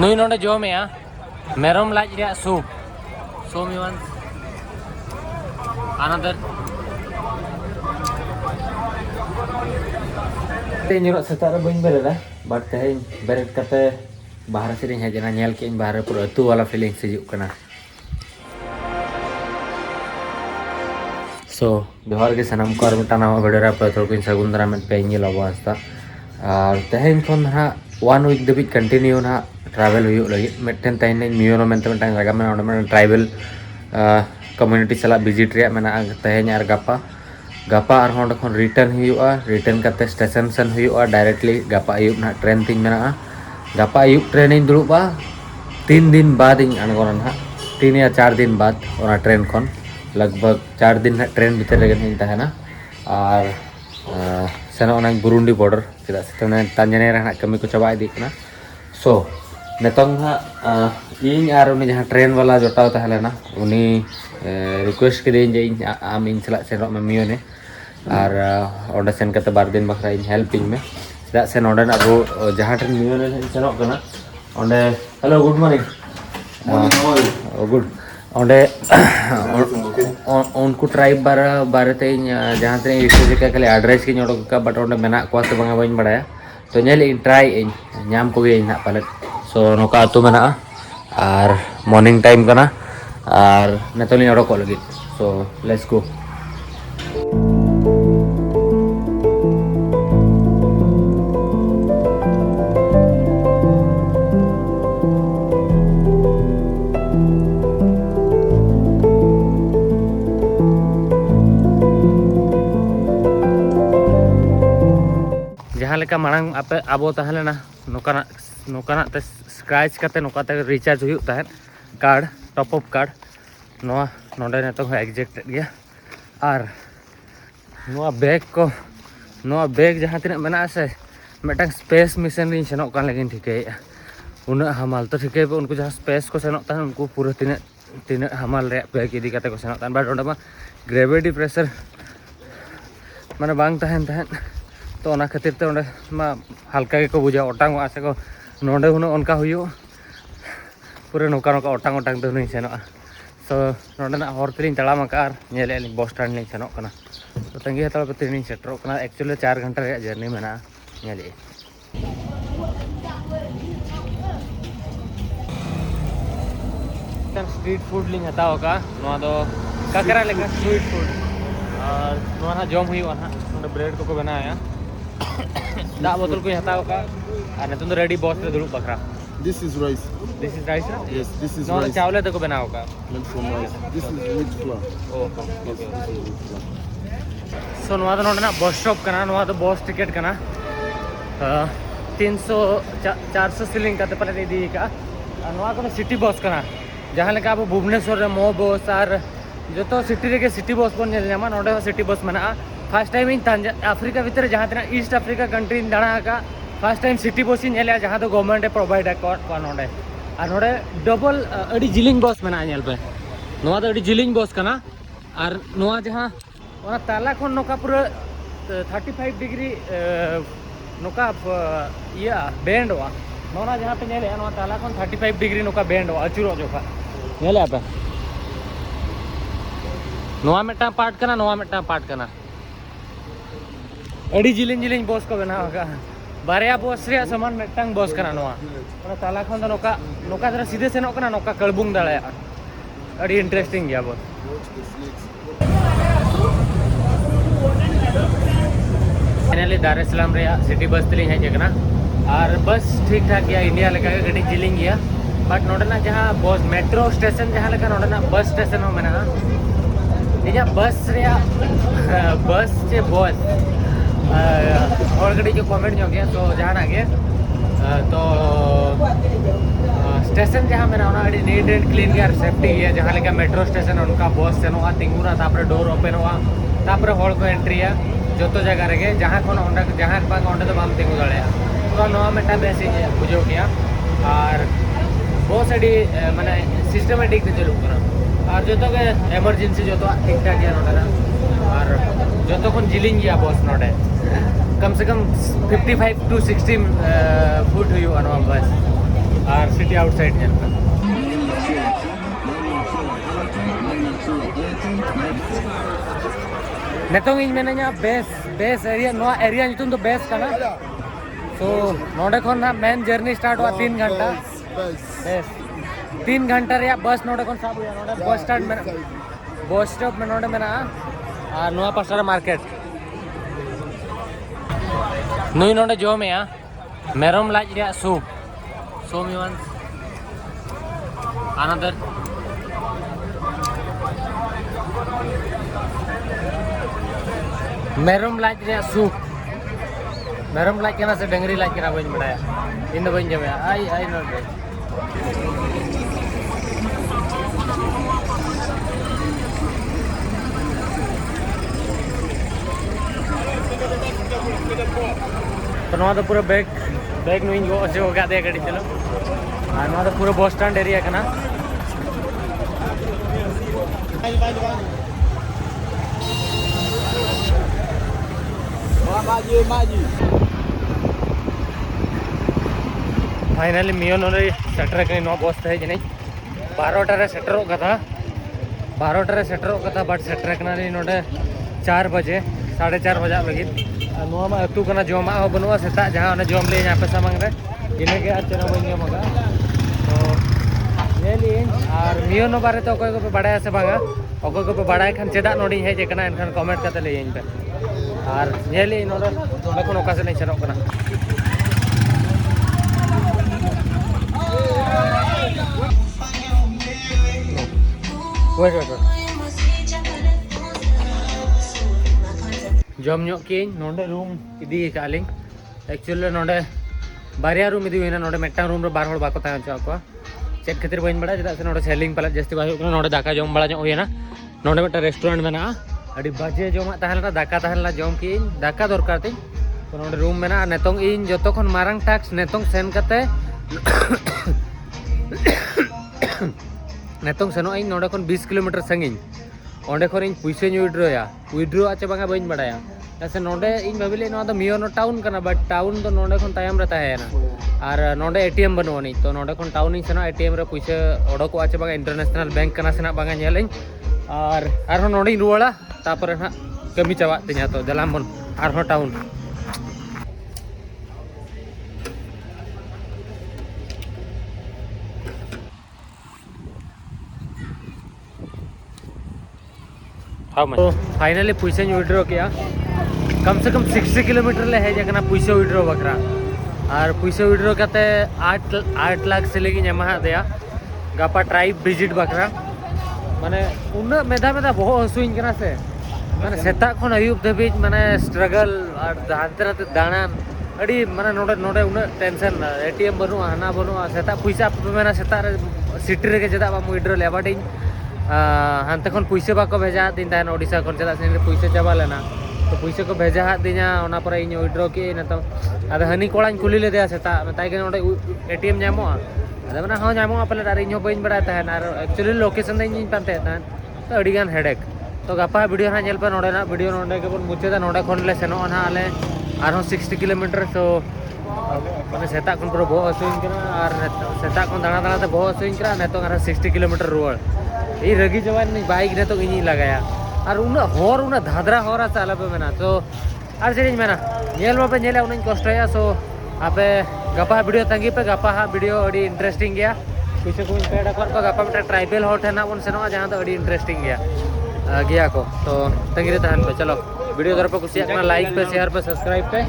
नुई नोडे जोमेया मेरम लाज रे soup show me one another nyurut setara bañ bereda but teh beret kate bahar sini hej na nyel ke bahar pura tu wala feeling sejuk kana so johar ke sanam ko ar mita nama bedera pator ko sagun daramet pe nyel awasta ar teh kon ha 1 week debit continue na travel huyuk lagi meten teh ni miono menten tang jaga mana tribal community salah visit ria mana teh nyar gapa gapa ar honda kon return huyuka return kate station sen huyuka directly gapa ayub na train ting mena gapa ayub train in dulu ba 3 दिन बाद इन अनगोन हा 3 या 4 दिन बाद ओना train kon लगभग 4 दिन ना ट्रेन भीतर लगे नहीं था है ना और सेना ओना बुरुंडी बॉर्डर चला से तांजानिया रहना कमी को चबा दी ना सो नेतोंग हा इन आर उनी जहां ट्रेन वाला जोटाव ताहले ना उनी रिक्वेस्ट के दिन जे आम इन चला से में मियो ने और ओंडे सेन कते बार दिन बखरा इन हेल्प इन में चला से नोडे ना वो जहां ट्रेन मियो ने सेनोक कना ओंडे हेलो गुड मॉर्निंग गुड ओंडे उनको ट्राइब बारते जहाँ तक इसे के एड्रेस की नोडो का बट ओंडे मेना को से बंगा बइन बड़ाया तो नेल इन ट्राई इन नाम को भी ना पाले सो नोका अतु मेना और मॉर्निंग टाइम कना और नेतोली ओडो को लगी सो लेट्स गो जहाँ लेका मांग आपे आबो तहले ना नोकाना ते स्क्रैच करते नोकाते रिचार्ज हुई तहन कार्ड टॉप अप कार्ड नोआ नोडे ने तो एग्जैक्ट गया और नोआ बैग जहाँ तीन मेना से मेटang स्पेस मिशन री सेनोक कान लेकिन ठिके उना हमाल तो ठिके उनको जहाँ स्पेस को सेनोक तहन उनको पूरा तीन हमाल रे बैग इदी काते को सेनोक तहन बट ओंडे मा ग्रेविटी प्रेशर माने बांग तहन तो ओना खातिर ते ओंडे मा हल्का के को बुझा ओटांग आसे को नोंडे हुनो उनका हुयो पूरे नोका ओटांग तो नहीं सेनोआ सो नोंडे ना हर तलिन तड़ाम का नेले बस स्टैंड नहीं सेनोक कना तो तंगी हताल पे ट्रेनिंग सेटरो कना एक्चुअली 4 घंटा रे जर्नी मेना नेले स्ट्रीट फूड लिंग हताओ का नोआ दो काकरा लेका स्ट्रीट फूड और नोआ ना जम हुयो ना नोंडे ब्रेड को बनाया दा बोतल को हताओ का और नेतुन तो रेडी बॉस रे दुलुप बखरा This is rice. This is rice, right? Yes, this is no, rice. चावल है तो को बनाओ का Meant from rice. This is wheat flour. Oh okay so नोआ तो नोडना बस स्टॉप कना नोआ तो बस टिकट कना 300-400 सिलिंग का पले दी का नोआ को सिटी बस कना जहां लेका अब भुवनेश्वर रे मो बस और जो तो सिटी रे के सिटी बस बन नेल नमा नोडे सिटी बस मना फर्स्ट टाइम इन अफ्रीका भीतर जहां तना ईस्ट अफ्रीका कंट्री दाणा का फर्स्ट टाइम सिटी बस इन नेला जहां तो गवर्नमेंट प्रोवाइड को नोडे और नोडे डबल अडी जिलिंग बस मना नेल पे नोआ तो अडी जिलिंग बस कना और नोआ जहां ओना ताला खन नोका पूरा 35 डिग्री नोका या बेंड वा नोना जहां पे नेले नोआ ताला खन 35 डिग्री नोका बेंड वा अचुरो जोखा नेले आपे नोआ मेटा पार्ट कना अड़ी जिलिंग बस को बनावा का बारिया बस रे समान मेटंग बस कना नोआ ओना ताला खन दो नोका जरा सीधे सेनो कना नोका कलबुंग दाले अड़ी इंटरेस्टिंग गया बस फाइनली दार एस सलाम रे सिटी बस तली है जगना और बस ठीक ठाक गया इंडिया लेका गडी जिलिंग गया बट नोडना जहां बस मेट्रो स्टेशन जहां लेका नोडना बस स्टेशन में मेना निजा बस रे बस से बस और गडी जो कमेंट जो गया तो जहां आगे तो स्टेशन जहां मेरा ओना अडी नीट एंड क्लीन गया सेफ्टी है जहां लेका मेट्रो स्टेशन उनका बस सेनोआ तिंगुरा तापर डोर ओपन हुआ तापर होल को एंट्री है जो तो जगह रे जहां कोन ओंडा जहां बांग ओंडे तो बाम तिंगु दले तो नोआ मेटा बेसी बुझो गया और बहुत सारी माने सिस्टमेटिक से चलू करा और जो तो के इमरजेंसी जो तो ठीक ठाक गया नोडा और जो तो कोन जिलिंग गया बस नोडे कम से कम 55 to 60 फुट हुई अनवा बस और city city outside nyel pe netong ᱤᱧ ᱢᱮᱱᱟᱹᱧᱟ बेस एरिया नोआ area nyutum do base kana so node khon na main journey start wa 3 घंटा बेस 3 घंटा रे बस नोडे kon sab huya node bus stand में बस स्टॉप में नोडे मेना आ नोआ पासरा मार्केट नुई नोडे जो में मेरम लाज रे soup so me one another मेरम लाज रे सूप मेरम लाज केना से डंगरी लाज केना बइन बडाया इन बइन जमे आई नोडे तो नोआ तो पूरा बैग नुइन गो से होगा दे गाड़ी चलो और नोआ तो पूरा बस स्टैंड एरिया कना फाइनली मियो नोरे सेटर के नो बस थे जने 12टा रे सेटर कथा 12टा रे सेटर कथा बट सेटर कना रे नोडे 4 बजे 4:30 बजे लगी नोआ मा अतु कना जमा हो बनवा सेता जहां ने जम ले यहां पे सामंग रे इने के आज चना बइन मगा तो ये लीन और मियो नो बारे तो कोई को बड़ाया से भागा ओको को बड़ाय खान चेदा नोडी हे जे कना एनखान कमेंट करते ले इन पे और ये ली नोडे कोन ओका से नहीं चरो कना वेट जम की नोडे रूम इदी कालिंग एक्चुअली नोडे बारिया रूम इदी हुईना नोडे मेटा रूम रे बार होड़ बाको ताय चा को चेक खातिर बइन बड़ा जदा से नोडे सेलिंग पाला जस्ती बाय नोडे दाका जम बड़ा जो होयना नोडे मेटा रेस्टोरेंट मेना अडी बाजे जमा ताहलना दाका ताहलना जम की दाका दरकार ती तो नोडे रूम मेना नेतोंग इन जतो खन मारंग टैक्स नेतोंग सेन कते नेतोंग सेनो इन नोडे खन 20 किलोमीटर संगिन ओंडे खन इन पुइसे विड्रो आचे बांगा बइन बड़ाया ऐसे नोडे इन भाबिले नो तो मियो नो टाउन कना बट टाउन तो नोडे खन तायम रे ताहेना और नोडे एटीएम बनोनी तो नोडे खन टाउन इन सेनो एटीएम रे पुइसे ओडको आचे बांगा इंटरनेशनल बैंक कना सेना बांगा नेलिन और नोडे रुवाड़ा तापर ना कमी चावा तिना तो दलाम बन और टाउन तो फाइनली पैसा विड्रॉ किया कम से कम 60 किलोमीटर ले है जगना पैसा विड्रॉ बकरा और पैसा विड्रॉ करते 8 लाख से लेके जमा दिया गापा ट्राइब विजिट बकरा माने उन्ना मेधा बहुत हसुइन कना से माने सेता खन अयुब धबिज माने स्ट्रगल और हानते नाते दाणान अड़ी माने नोडे उन्ना टेंशन एटीएम बनु हाना बनु सेता पैसा मेना सेता सिटी रे जदा बा विड्रॉ लेबाडी हानते खन पैसा बाको भेजा दिन तान ओडिशा खन चला से पैसा चाबा लेना तो पैसा को भेजा हाथ दिना ओना पर इन विड्रॉ की ना तो आदा हनी कोड़ान कुली ले दिया सेता मताई के नोडे एटीएम जामो आदा ना हो जामो अपले दार इन बइन बड़ा ताहन और एक्चुअली लोकेशन दे इन पाते तान तो अड़ी गान हेडेक तो गपा वीडियो ना जेल पे नोडे ना वीडियो नोडे के बन मुचेदा नोडे खन ले सेनो ना आले आरो 60 किलोमीटर तो माने सेता खन पुरो बहुत हसुइन कना और सेता खन दाना दाना ते बहुत हसुइन करा ने तो 60 किलोमीटर रुवाड़ ई रगी जवान बाइक ने तो इनी लगाया और उना होर उना धादरा होरा चाला पे मेना तो और सेरिन मेना नेल पे नेले उन कष्टया सो आपे गपा वीडियो तंगी पे गपा वीडियो अड़ी इंटरेस्टिंग गया कुछ को पेड़ कर पे गपा में ट्राइबल हॉट है ना उन सेनो जहां तो अड़ी इंटरेस्टिंग गया को तो तंगी रे तहन पे चलो वीडियो दर पे कुछ लाइक पे शेयर पे सब्सक्राइब पे